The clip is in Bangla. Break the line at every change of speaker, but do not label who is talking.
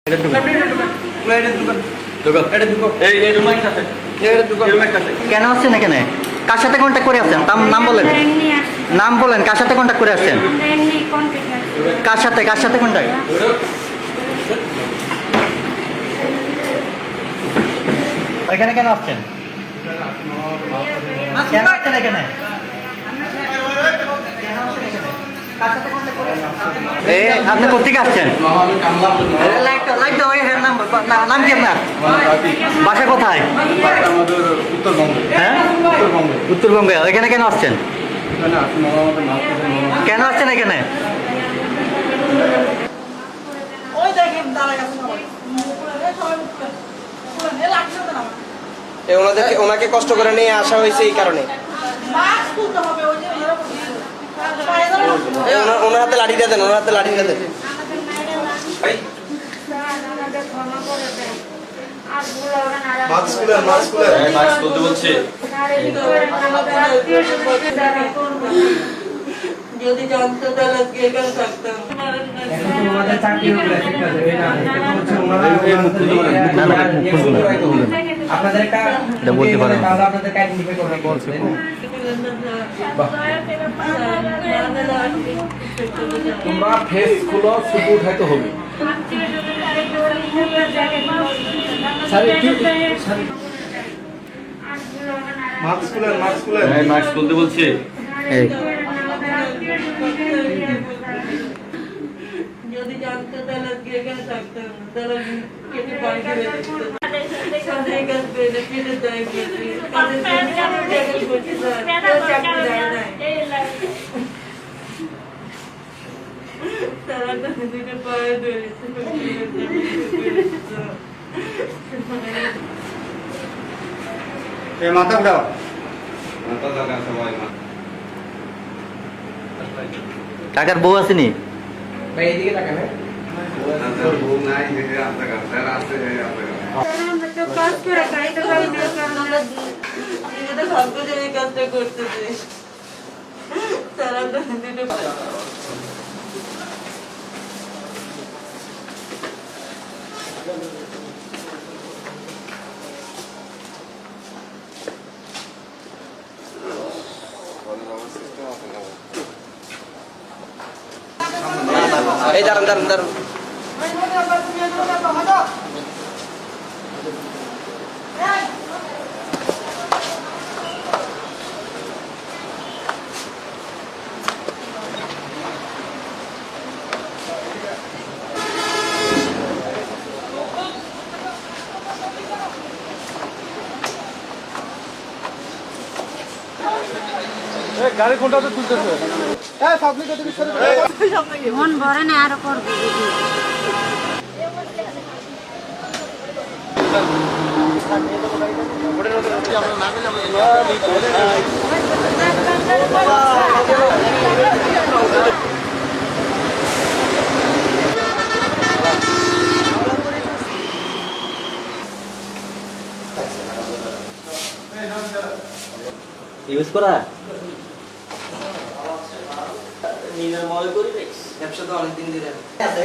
এটা দোকান কেন আসছেন এখানে? কার সাথে কন্ট্যাক্ট করে আসছেন? নাম বলেন, নাম বলেন, কার সাথে কন্ট্যাক্ট করে আসছেন? কার সাথে কন্ট্যাক্ট? এখানে কেন আসছেন? কেন আসছেন এখানে? আপনি কোথেকে আসছেন? নাম কি আপনার? বাসা কোথায়? হ্যাঁ, উত্তরবঙ্গে। এখানে কেন আসছেন? কেন আসছেন এখানে?
ওনাকে কষ্ট করে নিয়ে আসা হয়েছে এই কারণে। ওনার হাতে লাঠিটা দেন, ওনার হাতে লাঠিটা দেন।
যদি জানতো তাহলে এখানে থাকতাম।
আপনাদের একটা বলতে পারেন, তাহলে আপনাদেরকে আইডেন্টিফাই করবে বলছে। তোমরা ফেস খুলো, ছবি উঠাইতে হবে।
মাস্ক খুলেন।
মাস্ক খুলতে বলছি।
যদি জানতো তাহলে এখানে থাকতাম, তাহলে কেটে বাড়ি করে দিত।
মাথা উঠাও।
কাকার বউ আসেনি?
ভাই এদিকে তাকান।
কাজ করে গাড়িতে ভাগ্য যে এই কাজটা করতেছে। তারা
এই দাঁড়ান দাঁড়ান দাঁড়ান।
গাড়ি কোনটাতে তুলতেছে?
মন ভরে না আরো করবো।
ইউজ করা
নিজের মনে করি ব্যবসা তো অনেকদিন ধরে
আছে।